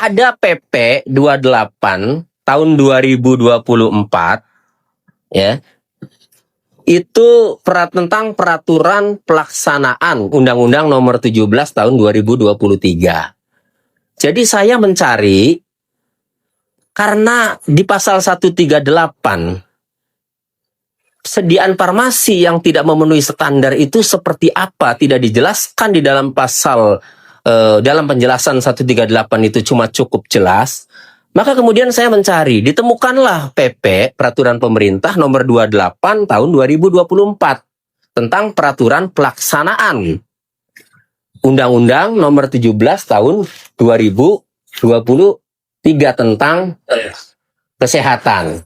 ada PP 28 tahun 2024 ya. Itu tentang peraturan pelaksanaan Undang-Undang Nomor 17 tahun 2023. Jadi saya mencari karena di pasal 138 sediaan farmasi yang tidak memenuhi standar itu seperti apa tidak dijelaskan di dalam pasal dalam penjelasan 138 itu cuma cukup jelas. Maka kemudian saya mencari, ditemukanlah PP Peraturan Pemerintah Nomor 28 Tahun 2024 tentang peraturan pelaksanaan Undang-Undang Nomor 17 Tahun 2023 tentang kesehatan.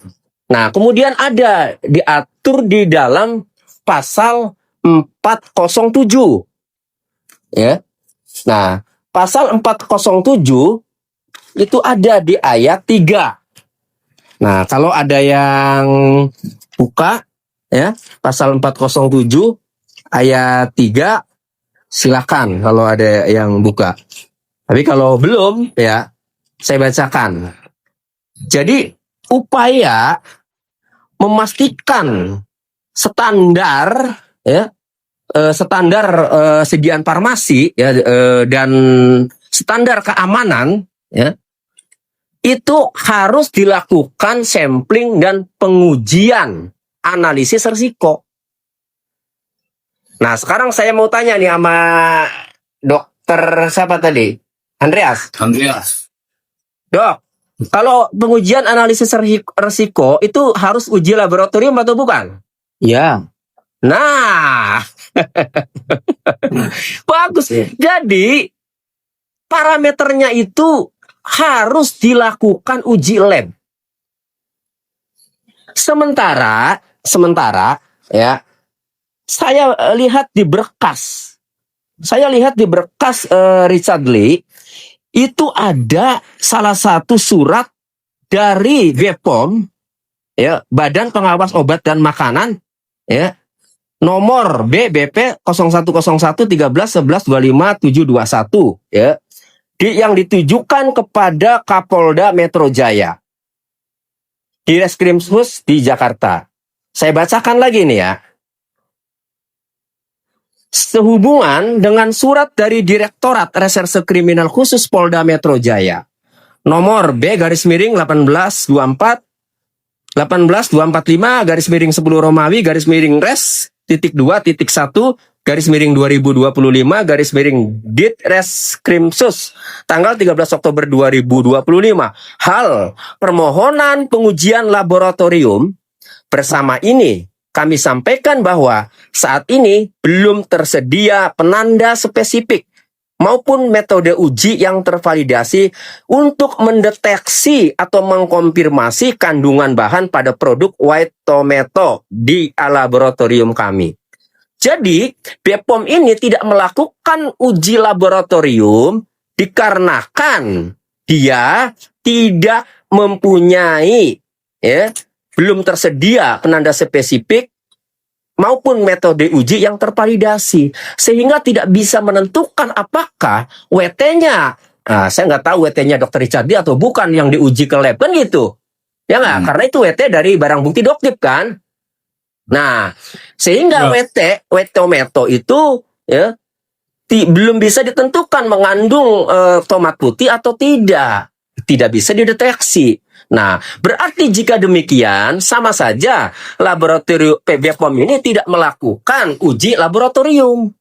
Nah, kemudian ada diatur di dalam pasal 407. Ya. Nah, pasal 407 itu ada di ayat 3. Nah, kalau ada yang buka ya, pasal 407 ayat 3 silakan kalau ada yang buka. Tapi kalau belum ya, saya bacakan. Jadi, upaya memastikan standar ya, standar sediaan farmasi ya, dan standar keamanan ya, itu harus dilakukan sampling dan pengujian analisis risiko. Nah, sekarang saya mau tanya nih sama dokter siapa tadi? Andreas. Dok, kalau pengujian analisis risiko itu harus uji laboratorium atau bukan? Ya. Nah, bagus. Jadi parameternya itu harus dilakukan uji lab. Sementara ya, saya lihat di berkas. Richard Lee itu ada salah satu surat dari BPOM ya, Badan Pengawas Obat dan Makanan ya, nomor BBP 010113112571 ya, yang ditujukan kepada Kapolda Metro Jaya di Reskrimsus di Jakarta. Saya bacakan lagi nih ya. Sehubungan dengan surat dari Direktorat Reserse Kriminal Khusus Polda Metro Jaya nomor B-10/18-2/5-10/1/2025-DIT-Reskrimsus tanggal 13 Oktober 2025 hal permohonan pengujian laboratorium. Bersama ini kami sampaikan bahwa saat ini belum tersedia penanda spesifik maupun metode uji yang tervalidasi untuk mendeteksi atau mengkonfirmasi kandungan bahan pada produk white tomato di laboratorium kami. Jadi, BPOM ini tidak melakukan uji laboratorium dikarenakan dia tidak mempunyai ya, belum tersedia penanda spesifik maupun metode uji yang tervalidasi, sehingga tidak bisa menentukan apakah WT-nya, saya nggak tahu WT-nya Dr. Richard atau bukan yang diuji ke lab kan gitu, ya nggak? Karena itu WT dari barang bukti Doktip kan. Nah, sehingga WT tomato itu ya belum bisa ditentukan mengandung tomat putih atau tidak bisa dideteksi. Nah, berarti jika demikian sama saja laboratorium BPOM ini tidak melakukan uji laboratorium.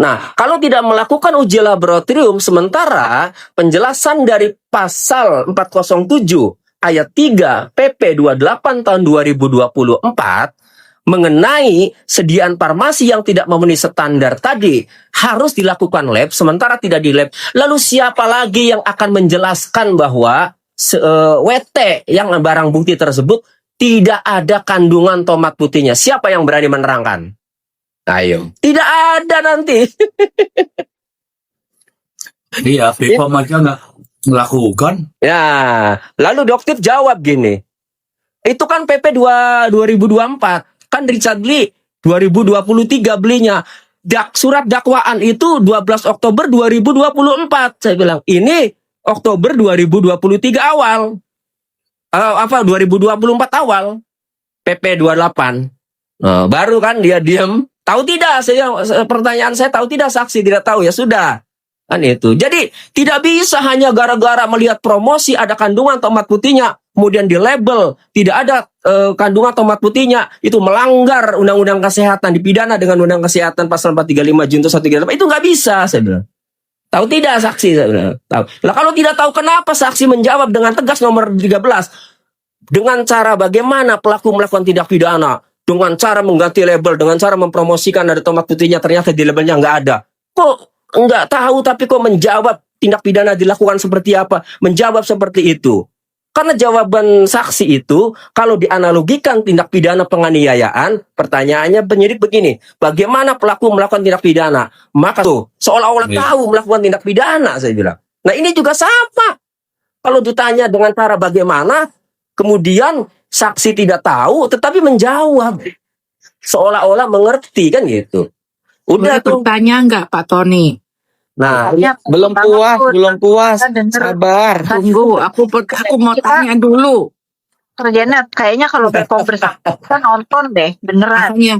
Nah, kalau tidak melakukan uji laboratorium, sementara penjelasan dari pasal 407 ayat 3 PP 28 tahun 2024 mengenai sediaan farmasi yang tidak memenuhi standar tadi harus dilakukan lab, sementara tidak di lab. Lalu siapa lagi yang akan menjelaskan bahwa WT yang barang bukti tersebut tidak ada kandungan tomat putihnya? Siapa yang berani menerangkan? Ayo. Tidak ada nanti. Iya, BPOM aja nggak melakukan. Ya, lalu Doktip jawab gini. Itu kan PP 2024. Kan Richard Lee 2023 belinya. Surat dakwaan itu 12 Oktober 2024. Saya bilang, ini Oktober 2023 awal. 2024 awal. PP 28. Nah, baru kan dia diam. Tahu tidak? Pertanyaan saya, tahu tidak saksi? Tidak tahu, ya sudah. Kan itu. Jadi tidak bisa hanya gara-gara melihat promosi ada kandungan tomat putihnya, kemudian di label tidak ada kandungan tomat putihnya, itu melanggar undang-undang kesehatan, dipidana dengan undang kesehatan pasal 435 junto 138. Itu nggak bisa, saya bilang. Tahu tidak saksi? Saya bilang. Tahu. Lah kalau tidak tahu, kenapa saksi menjawab dengan tegas nomor 13? Dengan cara bagaimana pelaku melakukan tindak pidana, dengan cara mengganti label, dengan cara mempromosikan ada tomat putihnya, ternyata di labelnya nggak ada. Kok nggak tahu tapi kok menjawab tindak pidana dilakukan seperti apa? Menjawab seperti itu. Karena jawaban saksi itu, kalau dianalogikan tindak pidana penganiayaan, pertanyaannya penyidik begini, bagaimana pelaku melakukan tindak pidana? Maka tuh, seolah-olah tahu melakukan tindak pidana, saya bilang. Nah ini juga sama. Kalau ditanya dengan cara bagaimana, kemudian saksi tidak tahu, tetapi menjawab. Seolah-olah mengerti, kan gitu. Udah Boleh tuh. bertanya nggak Pak Tony? Nah, belum puas, sabar. Tunggu, aku mau tanya dulu. Kerjanya kayaknya kalau Bepom bersangkutan nonton deh, beneran. Makanya,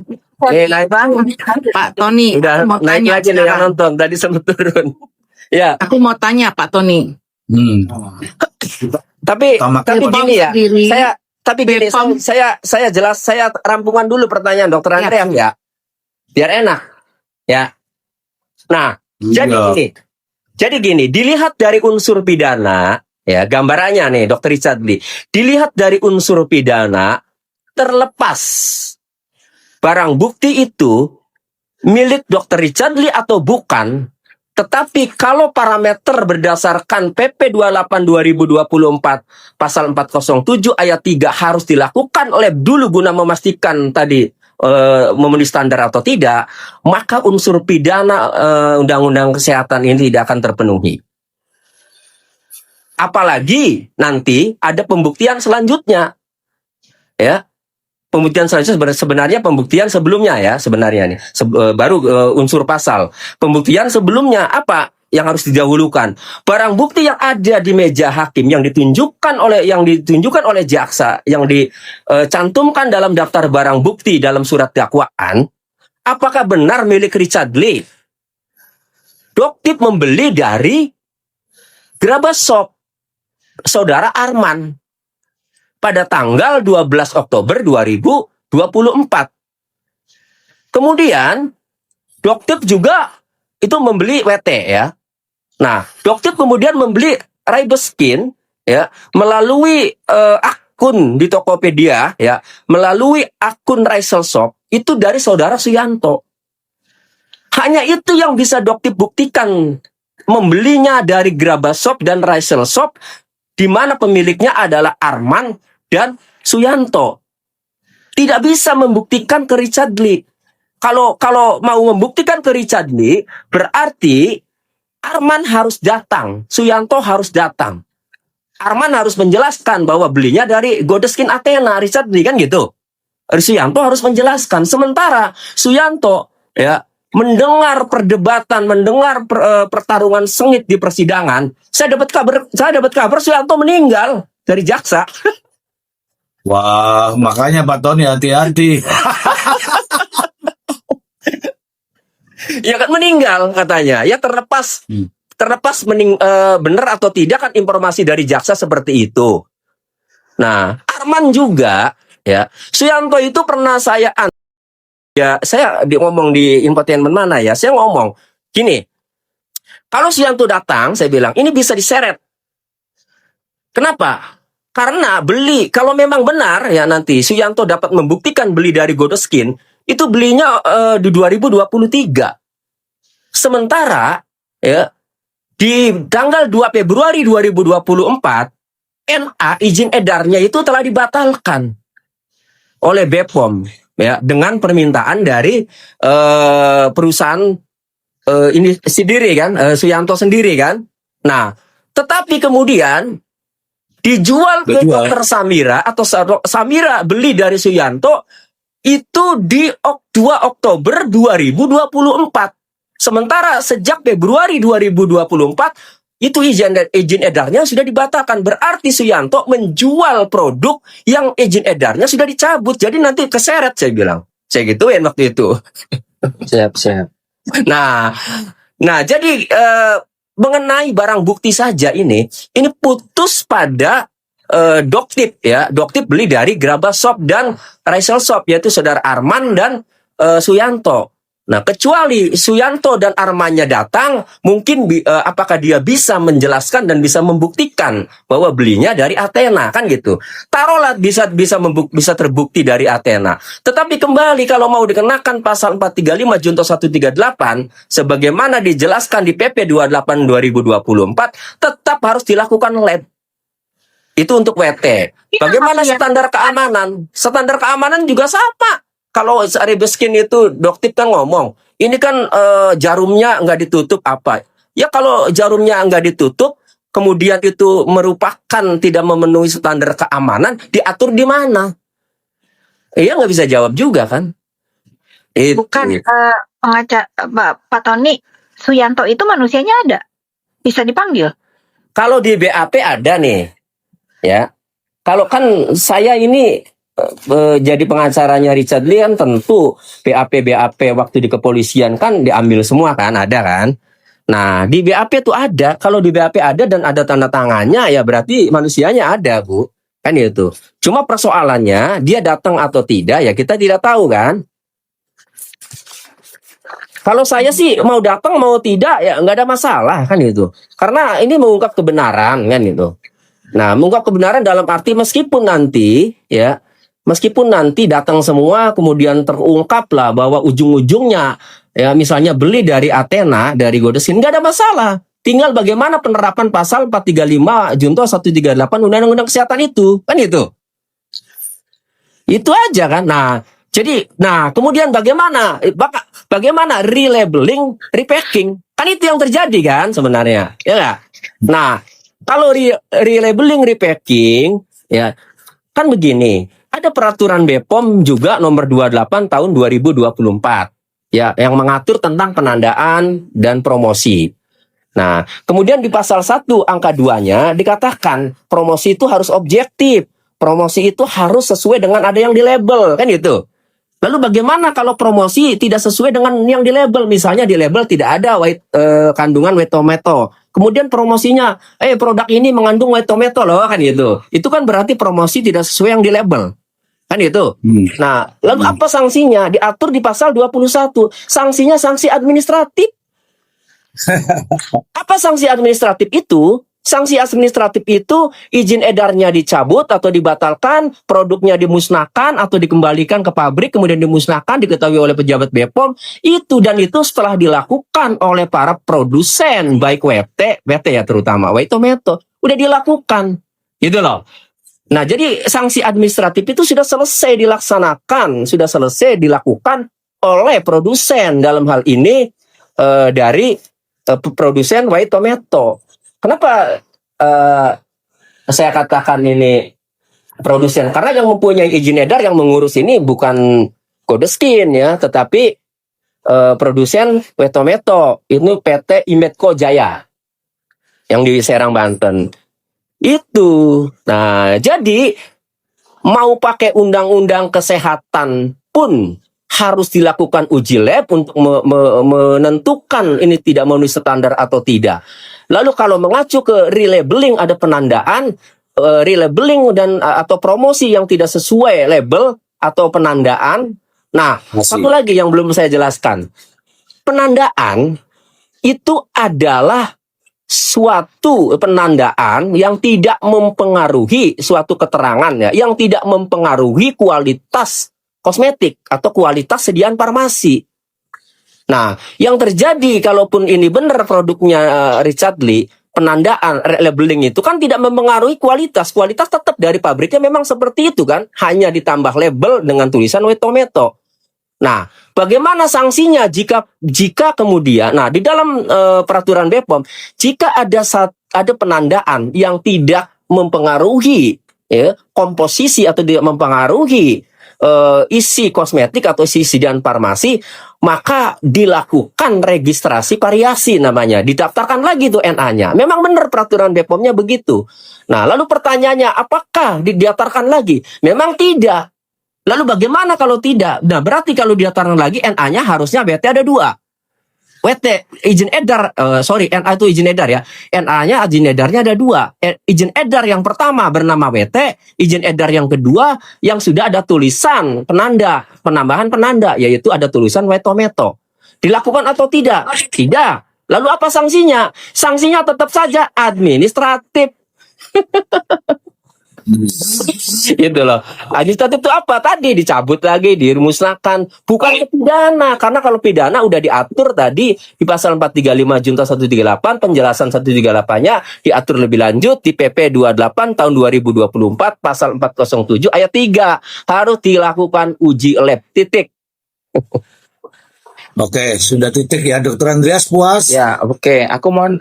naik banget. Pak Tony, udah aku mau naik tanya lagi nih yang sekarang. nonton. Tadi sempat turun. Ya, Aku mau tanya Pak Tony. tapi Bepom gini ya. sendiri, Gini, Bepom- saya jelas, saya rampungan dulu pertanyaan Dokter Ya. Andreas ya. Biar enak. Ya. Nah, jadi gini, dilihat dari unsur pidana, ya, gambarannya nih Dokter Richard Lee. Dilihat dari unsur pidana, terlepas barang bukti itu milik Dokter Richard Lee atau bukan, tetapi kalau parameter berdasarkan PP 28 2024 pasal 407 ayat 3 harus dilakukan oleh dulu guna memastikan tadi memenuhi standar atau tidak, maka unsur pidana undang-undang kesehatan ini tidak akan terpenuhi. Apalagi nanti ada pembuktian selanjutnya. Ya. Pembuktian selanjutnya sebenarnya pembuktian sebelumnya ya, sebenarnya nih. Baru unsur pasal. Pembuktian sebelumnya apa yang harus didahulukan? Barang bukti yang ada di meja hakim yang ditunjukkan oleh jaksa, yang dicantumkan dalam daftar barang bukti dalam surat dakwaan, apakah benar milik Richard Lee? Doktip membeli dari Gerabah Shop saudara Arman pada tanggal 12 Oktober 2024. Kemudian Doktip juga itu membeli WT ya. Nah, Doktip kemudian membeli Riboskin ya melalui akun di Tokopedia ya, melalui akun Raisel Shop itu dari saudara Suyanto. Hanya itu yang bisa Doktip buktikan, membelinya dari Gerabah Shop dan Raisel Shop, di mana pemiliknya adalah Arman dan Suyanto. Tidak bisa membuktikan ke Richard Lee. Kalau mau membuktikan ke Richard Lee, berarti Arman harus datang, Suyanto harus datang. Arman harus menjelaskan bahwa belinya dari Godeskin Athena, Richard Lee, kan gitu. Suyanto harus menjelaskan. Sementara Suyanto ya mendengar perdebatan, mendengar pertarungan sengit di persidangan, saya dapat kabar Suyanto meninggal dari jaksa. Wah, makanya Pak Tony hati-hati. Ya kan meninggal katanya. Ya terlepas benar atau tidak kan informasi dari jaksa seperti itu. Nah, Arman juga ya, Suyanto itu pernah saya ngomong di infotainment mana ya, saya ngomong gini, kalau Suyanto datang, saya bilang ini bisa diseret. Kenapa? Karena kalau memang benar ya nanti Suyanto dapat membuktikan beli dari Godeskin, itu belinya di 2023. Sementara ya di tanggal 2 Februari 2024 NA izin edarnya itu telah dibatalkan oleh Bepom ya dengan permintaan dari perusahaan ini sendiri kan, Suyanto sendiri kan. Nah, tetapi kemudian dijual ke Dr. Samira atau Samira beli dari Suyanto itu di 2 Oktober 2024. Sementara sejak Februari 2024 itu izin edarnya sudah dibatalkan. Berarti Suyanto menjual produk yang izin edarnya sudah dicabut. Jadi nanti keseret, saya bilang. Saya gituin waktu itu. Siap. Nah, jadi mengenai barang bukti saja ini putus pada Doktip ya. Doktip beli dari Graba Shop dan Raisel Shop, yaitu saudara Arman dan Suyanto. Nah, kecuali Suyanto dan Armannya datang, mungkin apakah dia bisa menjelaskan dan bisa membuktikan bahwa belinya dari Athena, kan gitu. Taruhlah bisa terbukti dari Athena. Tetapi kembali kalau mau dikenakan pasal 435 Junto 138 sebagaimana dijelaskan di PP 28 2024, tetap harus dilakukan lab. Itu untuk WT. Bagaimana standar keamanan? Standar keamanan juga sama. Kalau Rebeskin itu Doktip kan ngomong, ini kan jarumnya nggak ditutup apa? Ya kalau jarumnya nggak ditutup, kemudian itu merupakan tidak memenuhi standar keamanan, diatur di mana? Iya nggak bisa jawab juga kan? Itu. Bukan pengacara Pak Tony, Suyanto itu manusianya ada, bisa dipanggil. Kalau di BAP ada nih, ya. Kalau kan saya ini jadi pengacaranya Richard Lee kan tentu BAP waktu di kepolisian kan diambil semua kan, ada kan. Nah di BAP itu ada, kalau di BAP ada dan ada tanda tangannya ya berarti manusianya ada, Bu, kan itu. Cuma persoalannya dia datang atau tidak ya kita tidak tahu kan. Kalau saya sih mau datang mau tidak ya nggak ada masalah kan itu, karena ini mengungkap kebenaran kan itu. Nah mengungkap kebenaran dalam arti meskipun nanti datang semua kemudian terungkap lah bahwa ujung-ujungnya ya misalnya beli dari Athena, dari Godesin, nggak ada masalah. Tinggal bagaimana penerapan pasal 435 Junto 138 Undang-Undang Kesehatan itu, kan itu. Itu aja kan. Nah, kemudian bagaimana relabeling, repacking? Kan itu yang terjadi kan sebenarnya, ya nggak? Nah, kalau relabeling, repacking, ya kan begini. Ada peraturan BPOM juga nomor 28 tahun 2024 ya yang mengatur tentang penandaan dan promosi. Nah, kemudian di pasal 1 angka 2-nya dikatakan promosi itu harus objektif. Promosi itu harus sesuai dengan ada yang di label, kan gitu. Lalu bagaimana kalau promosi tidak sesuai dengan yang di label? Misalnya di label tidak ada kandungan whey tomato. Kemudian promosinya, produk ini mengandung whey tomato loh, kan gitu. Itu kan berarti promosi tidak sesuai yang di label. Kan itu. Nah, lalu apa sanksinya? Diatur di pasal 21. Sanksinya sanksi administratif. Apa sanksi administratif itu? Sanksi administratif itu izin edarnya dicabut atau dibatalkan, produknya dimusnahkan atau dikembalikan ke pabrik, kemudian dimusnahkan, diketahui oleh pejabat BPOM. Itu setelah dilakukan oleh para produsen, baik WT ya terutama, whey tomato. Udah dilakukan. Gitu loh. Nah, jadi sanksi administratif itu sudah selesai dilaksanakan, sudah selesai dilakukan oleh produsen, dalam hal ini dari produsen whey tomato. Kenapa saya katakan ini produsen? Karena yang mempunyai izin edar yang mengurus ini bukan Godeskin ya, tetapi produsen whey tomato ini PT Imetco Jaya yang di Serang, Banten. Itu. Nah, jadi mau pakai undang-undang kesehatan pun harus dilakukan uji lab untuk menentukan ini tidak memenuhi standar atau tidak. Lalu kalau mengacu ke relabeling ada penandaan, relabeling dan atau promosi yang tidak sesuai label atau penandaan. Nah, satu lagi yang belum saya jelaskan. Penandaan itu adalah suatu penandaan yang tidak mempengaruhi suatu keterangan ya, yang tidak mempengaruhi kualitas kosmetik atau kualitas sediaan farmasi. Nah, yang terjadi kalaupun ini benar produknya Richard Lee, penandaan labeling itu kan tidak mempengaruhi kualitas. Kualitas tetap dari pabriknya memang seperti itu kan, hanya ditambah label dengan tulisan whey tomato. Nah, bagaimana sanksinya jika kemudian, nah di dalam peraturan BPOM, jika ada penandaan yang tidak mempengaruhi komposisi atau tidak mempengaruhi isi kosmetik atau isi isian farmasi, maka dilakukan registrasi variasi namanya. Didaftarkan lagi tuh NA-nya. Memang benar peraturan BPOM-nya begitu. Nah, lalu pertanyaannya, apakah didaftarkan lagi? Memang tidak. Lalu bagaimana kalau tidak? Nah, berarti kalau didaftarkan lagi, NA-nya harusnya berarti ada 2. WT, izin edar, NA itu izin edar ya. NA-nya, izin edarnya ada 2. Izin edar yang pertama bernama WT, izin edar yang kedua yang sudah ada tulisan penanda, penambahan penanda, yaitu ada tulisan Wetometo. Dilakukan atau tidak? Tidak. Lalu apa sanksinya? Sanksinya tetap saja administratif. Gitu loh. Administratif itu apa? Tadi dicabut lagi, dimusnahkan. Bukan ke pidana. Karena kalau pidana udah diatur tadi di pasal 435 Junta 138, penjelasan 138-nya diatur lebih lanjut di PP 28 tahun 2024 pasal 407 ayat 3. Harus dilakukan uji lab. Titik. Oke, sudah titik ya, Dokter Andreas puas? Ya, oke. Aku mau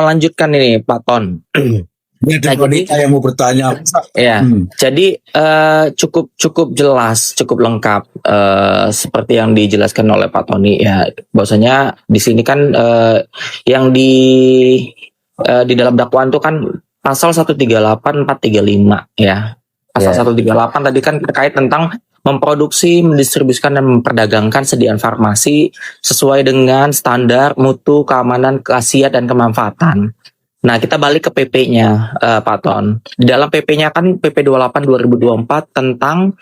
lanjutkan ini, Pak Ton. Ini ada wanita yang mau bertanya. Ya, jadi cukup jelas, cukup lengkap seperti yang dijelaskan oleh Pak Tony ya. Bahwasanya di sini kan yang di dalam dakwaan itu kan pasal 138 435 ya. Pasal 138 tadi kan terkait tentang memproduksi, mendistribusikan dan memperdagangkan sediaan farmasi sesuai dengan standar mutu, keamanan, khasiat dan kemanfaatan. Nah, kita balik ke PP-nya, Pak Ton. Di dalam PP-nya kan PP 28 2024 tentang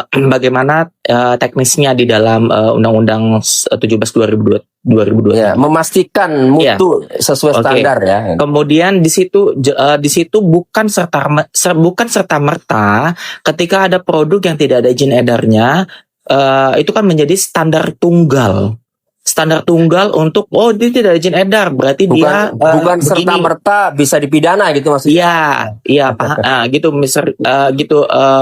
bagaimana teknisnya di dalam Undang-Undang 17 2002. Ya, memastikan mutu sesuai standar ya. Kemudian di situ bukan serta merta ketika ada produk yang tidak ada izin edarnya itu kan menjadi standar tunggal. Standar tunggal untuk dia tidak izin edar berarti bukan serta merta bisa dipidana gitu maksudnya. Iya Pak. Gitu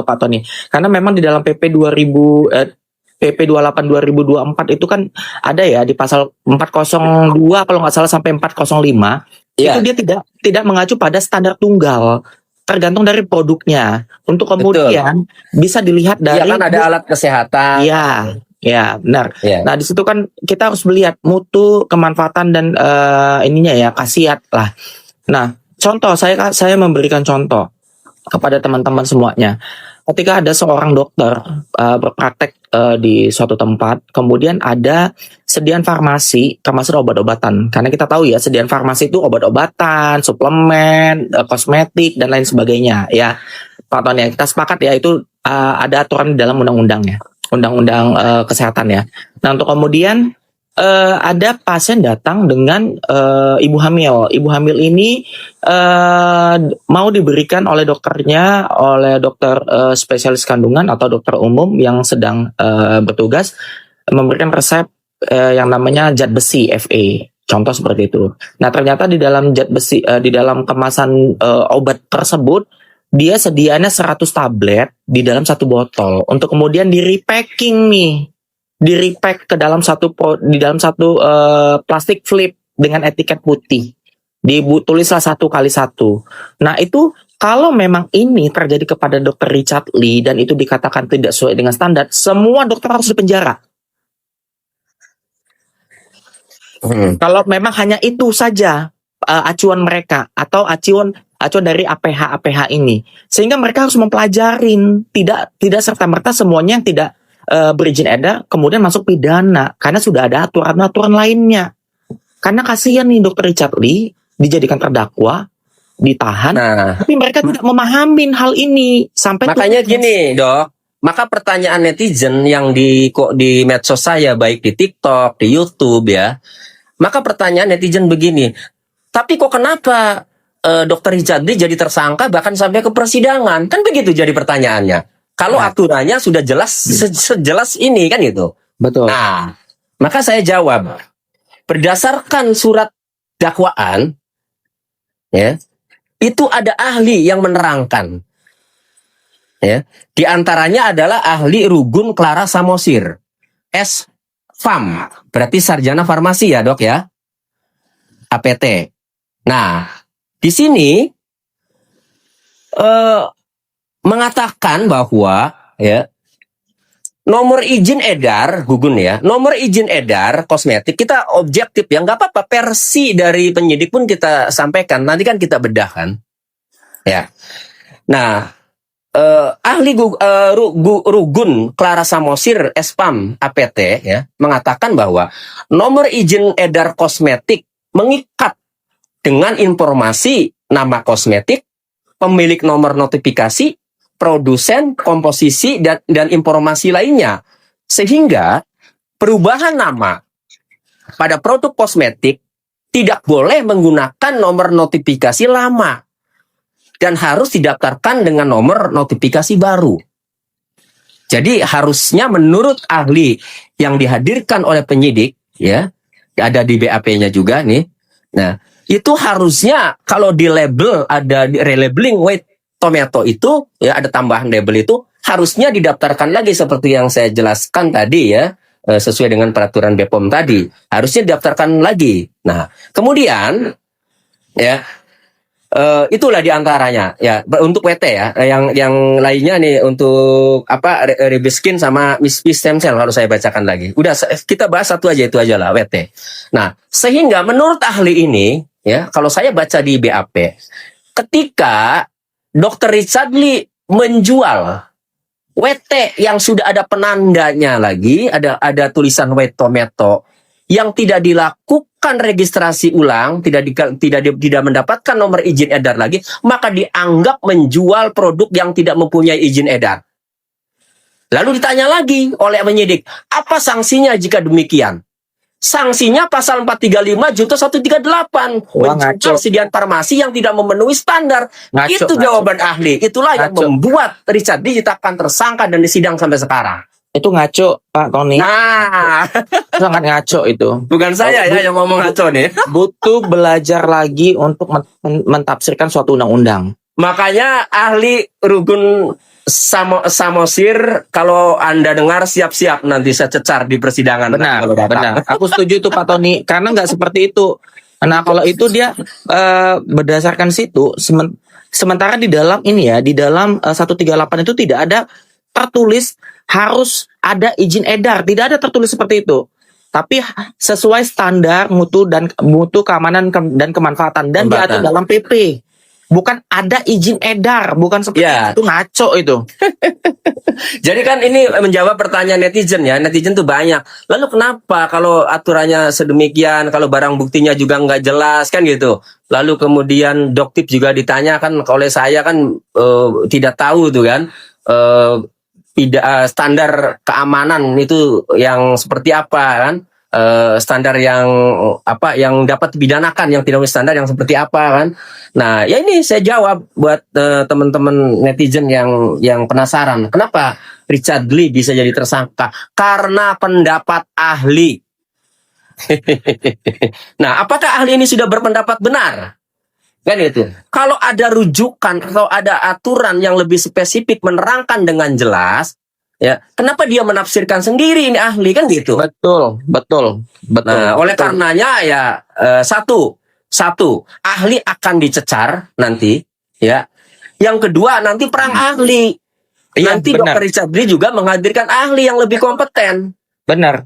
Pak Tony. Karena memang di dalam PP 28 2024 itu kan ada ya di pasal 402 kalau nggak salah sampai 405 itu dia tidak mengacu pada standar tunggal. Tergantung dari produknya. Untuk kemudian bisa dilihat dari kan ada alat kesehatan. Ya, benar. Yeah. Nah, di situ kan kita harus melihat mutu, kemanfaatan dan ininya ya, khasiat lah. Nah, contoh saya memberikan contoh kepada teman-teman semuanya. Ketika ada seorang dokter berpraktek di suatu tempat, kemudian ada sediaan farmasi termasuk obat-obatan. Karena kita tahu ya, sediaan farmasi itu obat-obatan, suplemen, kosmetik dan lain sebagainya ya. Pak Tony, kita sepakat ya itu ada aturan di dalam undang-undangnya. Undang-undang kesehatan ya. Nah, untuk kemudian ada pasien datang dengan ibu hamil. Ibu hamil ini mau diberikan oleh dokternya, oleh dokter spesialis kandungan atau dokter umum yang sedang bertugas memberikan resep yang namanya zat besi FA. Contoh seperti itu. Nah, ternyata di dalam zat besi di dalam kemasan obat tersebut dia sediaannya 100 tablet di dalam satu botol untuk kemudian di-repacking nih. Di-repack ke dalam satu plastik flip dengan etiket putih. Ditulislah 1x1. Nah, itu kalau memang ini terjadi kepada Dr. Richard Lee dan itu dikatakan tidak sesuai dengan standar, semua dokter harus dipenjara. Kalau memang hanya itu saja acuan mereka atau acuan dari APH ini, sehingga mereka harus mempelajarin, tidak serta merta semuanya yang tidak berizin edar kemudian masuk pidana karena sudah ada aturan lainnya. Karena kasihan nih Dr. Richard Lee dijadikan terdakwa, ditahan, tapi mereka tidak memahami hal ini sampai makanya gini Dok. Maka pertanyaan netizen yang di medsos saya baik di TikTok, di YouTube ya. Maka pertanyaan netizen begini, tapi kok kenapa Dr. Richard Lee jadi tersangka bahkan sampai ke persidangan? Kan begitu jadi pertanyaannya. Kalau aturannya sudah jelas sejelas ini kan gitu. Betul. Nah, maka saya jawab berdasarkan surat dakwaan ya, itu ada ahli yang menerangkan. Ya, di antaranya adalah ahli Rugun Clara Samosir, S.Farm, berarti sarjana farmasi ya, Dok ya. APT. Nah, di sini mengatakan bahwa ya nomor izin edar, Gugun ya, nomor izin edar kosmetik kita objektif ya, nggak apa-apa, versi dari penyidik pun kita sampaikan, nanti kan kita bedah kan, ya. Nah, ahli Rugun Clara Samosir Spam APT ya mengatakan bahwa nomor izin edar kosmetik mengikat dengan informasi nama kosmetik, pemilik nomor notifikasi, produsen, komposisi, dan informasi lainnya. Sehingga perubahan nama pada produk kosmetik tidak boleh menggunakan nomor notifikasi lama dan harus didaftarkan dengan nomor notifikasi baru. Jadi harusnya menurut ahli yang dihadirkan oleh penyidik, ya, ada di BAP-nya juga nih. Nah, itu harusnya kalau di label ada di relabeling white tomato itu, ya ada tambahan label itu, harusnya didaftarkan lagi seperti yang saya jelaskan tadi ya, sesuai dengan peraturan BPOM tadi. Harusnya didaftarkan lagi. Nah, kemudian ya itulah diantaranya ya untuk WT ya. Yang lainnya nih untuk apa Rebiskin sama Miss Stem Cell harus saya bacakan lagi. Udah kita bahas satu aja, itu aja lah WT. Nah, sehingga menurut ahli ini ya, kalau saya baca di BAP, ketika Dr. Richard Lee menjual WT yang sudah ada penandanya lagi, ada tulisan white tomato yang tidak dilakukan registrasi ulang, tidak mendapatkan nomor izin edar lagi, maka dianggap menjual produk yang tidak mempunyai izin edar. Lalu ditanya lagi oleh penyidik, apa sanksinya jika demikian? Sanksinya pasal 435 junto 138, Wah, menjual ngaco. persediaan farmasi yang tidak memenuhi standar. Itu jawaban ahli. Itulah yang Ngaco. membuat Richard Lee ditetapkan tersangka dan disidang sampai sekarang. Itu ngaco, Pak Tony. Nah, Sangat ngaco itu. bukan saya ya yang ngomong ngaco nih. Butuh belajar lagi untuk mentafsirkan suatu undang-undang. Makanya ahli Rugun Samosir, kalau Anda dengar siap-siap nanti saya cecar di persidangan. Benar, Kalau datang. benar. Aku setuju itu Pak Tony, karena nggak seperti itu. Nah, kalau itu dia berdasarkan situ, sementara di dalam ini ya, di dalam 138 itu tidak ada tertulis harus ada izin edar, tidak ada tertulis seperti itu. Tapi sesuai standar mutu keamanan dan kemanfaatan dan diatur dalam PP. Bukan ada izin edar, bukan seperti Ya. itu, ngaco itu. Jadi kan ini menjawab pertanyaan netizen ya. Netizen tuh banyak. Lalu kenapa kalau aturannya sedemikian, kalau barang buktinya juga nggak jelas kan gitu. Lalu kemudian Doktip juga ditanya kan oleh saya kan tidak tahu tuh kan. Tidak standar keamanan itu yang seperti apa kan? Standar yang apa yang dapat dipidanakan, yang tidak standar yang seperti apa kan. Nah, ya ini saya jawab buat teman-teman netizen yang penasaran. Kenapa Richard Lee bisa jadi tersangka? Karena pendapat ahli. Nah, apakah ahli ini sudah berpendapat benar? Kan itu. Kalau ada rujukan atau ada aturan yang lebih spesifik menerangkan dengan jelas, ya, kenapa dia menafsirkan sendiri ini ahli kan gitu? Betul. Nah, oleh karenanya ya satu ahli akan dicecar nanti, ya. Yang kedua nanti perang ahli. Iya, Nanti benar. Dr. Richard Lee juga menghadirkan ahli yang lebih kompeten. Benar.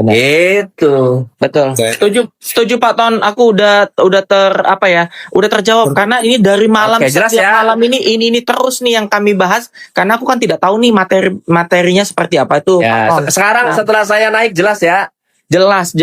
Itu. Betul. Oke. Setuju Pak Ton. Aku udah udah terjawab karena ini dari malam Oke, jelas setiap ya. malam ini terus nih yang kami bahas karena aku kan tidak tahu nih materinya seperti apa itu. Ya, Pak Ton. sekarang Nah. setelah saya naik jelas ya. Jelas.